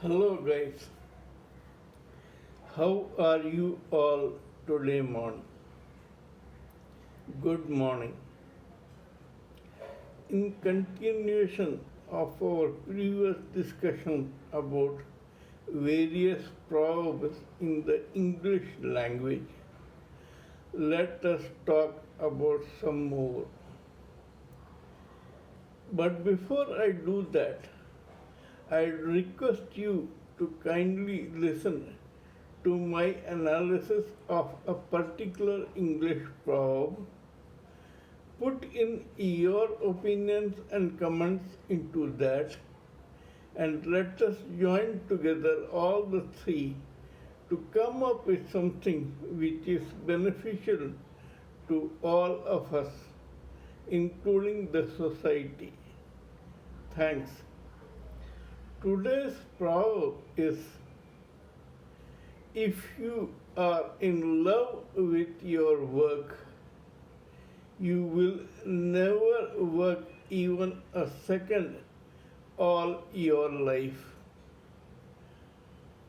Hello guys, how are you all today morning? Good morning. In continuation of our previous discussion about various proverbs in the English language, let us talk about some more. But before I do that, I request you to kindly listen to my analysis of a particular English proverb. Put in your opinions and comments into that, and let us join together all the three to come up with something which is beneficial to all of us, including the society. Thanks. Today's proverb is: if you are in love with your work, you will never work even a second all your life.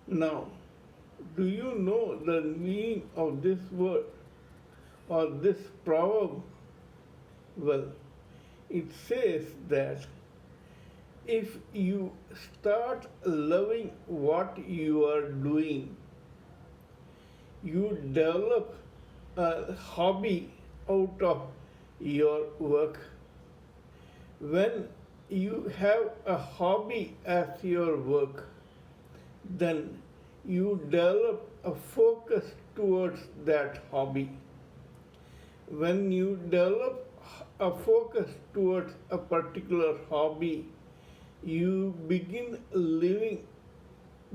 Now, do you know the meaning of this word or this proverb? Well, it says that if you start loving what you are doing, you develop a hobby out of your work. When you have a hobby as your work, then you develop a focus towards that hobby. When you develop a focus towards a particular hobby, you begin living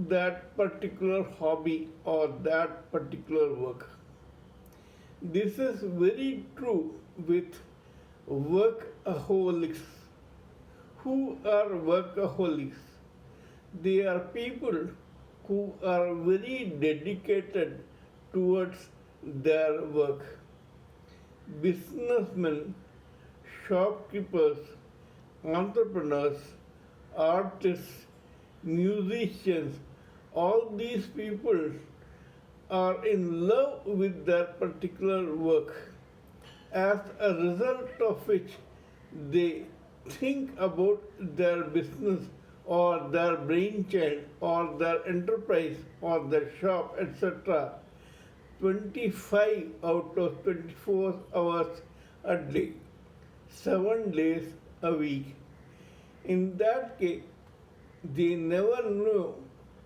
that particular hobby or that particular work. This is very true with workaholics. Who are workaholics? They are people who are very dedicated towards their work. Businessmen, shopkeepers, entrepreneurs, artists, musicians, all these people are in love with their particular work, as a result of which they think about their business or their brainchild or their enterprise or their shop, etc. 25 out of 24 hours a day, 7 days a week. In that case, they never know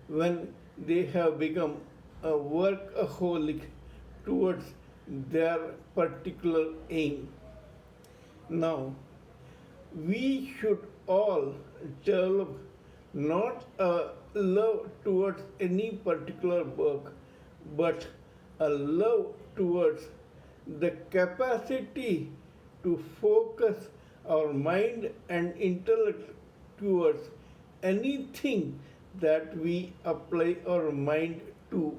when they have become a workaholic towards their particular aim. Now, we should all develop not a love towards any particular work, but a love towards the capacity to focus our mind and intellect towards anything that we apply our mind to,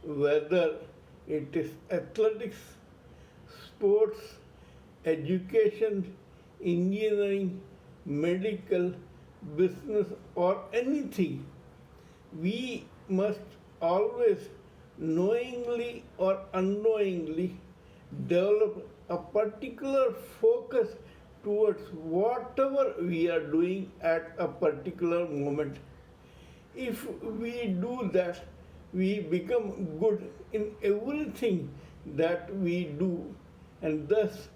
whether it is athletics, sports, education, engineering, medical, business, or anything. We must always knowingly or unknowingly develop a particular focus towards whatever we are doing at a particular moment. If we do that, we become good in everything that we do, and thus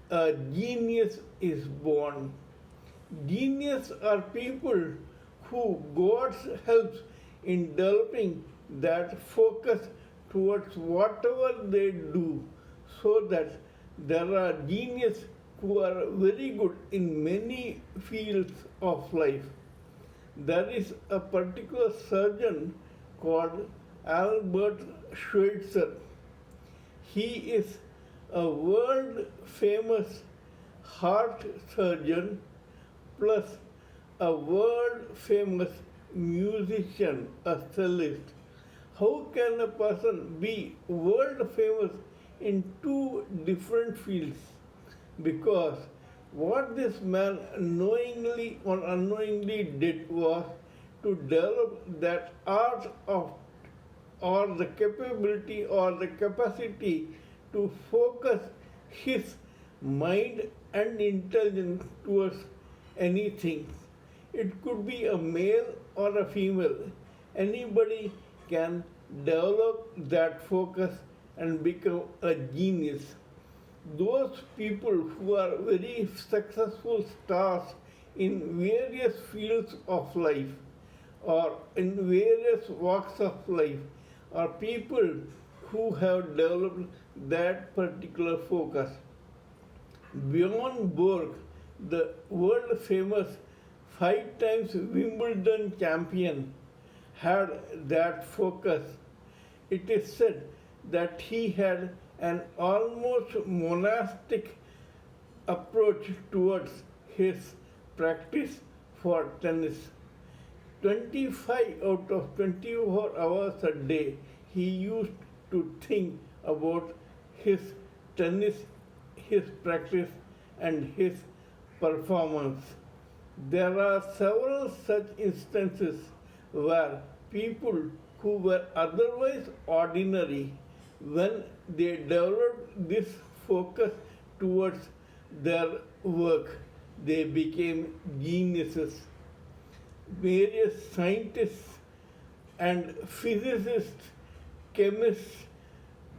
a genius is born. Genius are people who God helps in developing that focus towards whatever they do, so that there are geniuses who are very good in many fields of life. There is a particular surgeon called Albert Schweitzer. He is a world famous heart surgeon plus a world famous musician, a cellist. How can a person be world famous in two different fields? Because what this man knowingly or unknowingly did was to develop that art of or the capability or the capacity to focus his mind and intelligence towards anything. It could be a male or a female. Anybody can develop that focus and become a genius. Those people who are very successful stars in various fields of life or in various walks of life are people who have developed that particular focus. Bjorn Borg, the world famous 5 times Wimbledon champion, had that focus. It is said that he had an almost monastic approach towards his practice for tennis. 25 out of 24 hours a day he used to think about his tennis, his practice, and his performance. There are several such instances where people who were otherwise ordinary, when they developed this focus towards their work, they became geniuses. Various scientists and physicists, chemists,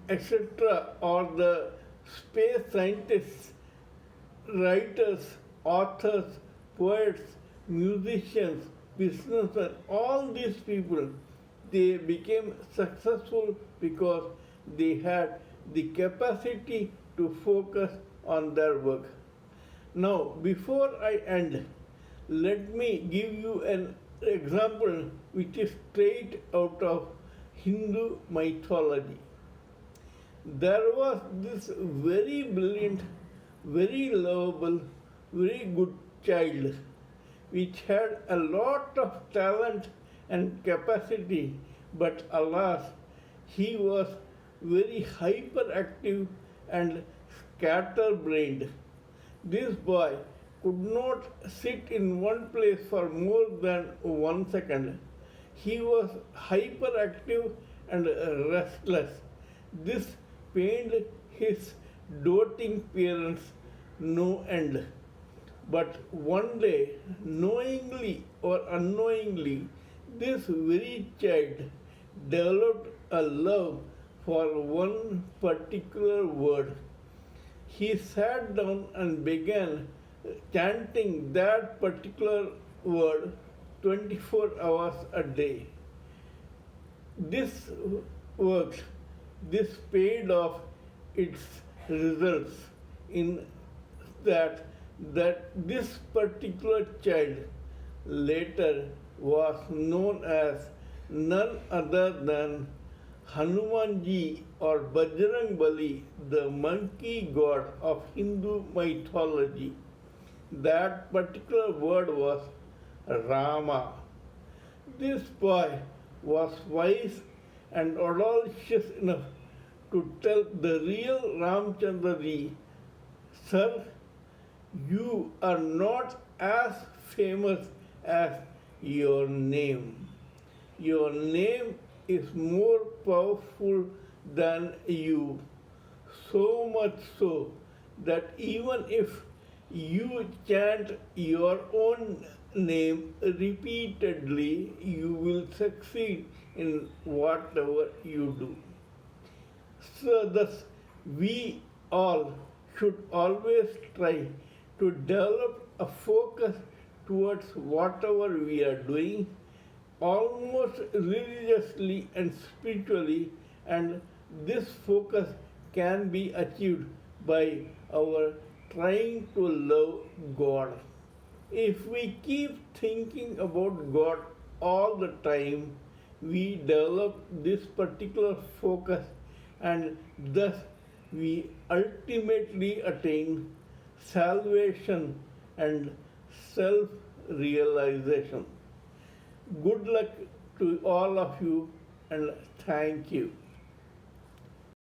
etc., or the space scientists, writers, authors, poets, musicians, businessmen, all these people, they became successful because they had the capacity to focus on their work. Now, before I end, let me give you an example which is straight out of Hindu mythology. There was this very brilliant, very lovable, very good child which had a lot of talent and capacity, but alas, he was very hyperactive and scatterbrained. This boy could not sit in one place for more than 1 second. He was hyperactive and restless. This pained his doting parents no end. But one day, knowingly or unknowingly, this very child developed a love for one particular word. He sat down and began chanting that particular word 24 hours a day. This worked. This paid off its results in that this particular child later was known as none other than Hanumanji or Bajrang Bali, the monkey god of Hindu mythology. That particular word was Rama. This boy was wise and audacious enough to tell the real Ramchandraji, "Sir, you are not as famous as your name. Your name is more powerful than you, so much so that even if you chant your own name repeatedly, you will succeed in whatever you do." So thus, we all should always try to develop a focus towards whatever we are doing, almost religiously and spiritually, and this focus can be achieved by our trying to love God. If we keep thinking about God all the time, we develop this particular focus and thus we ultimately attain salvation and self-realization. Good luck to all of you and thank you.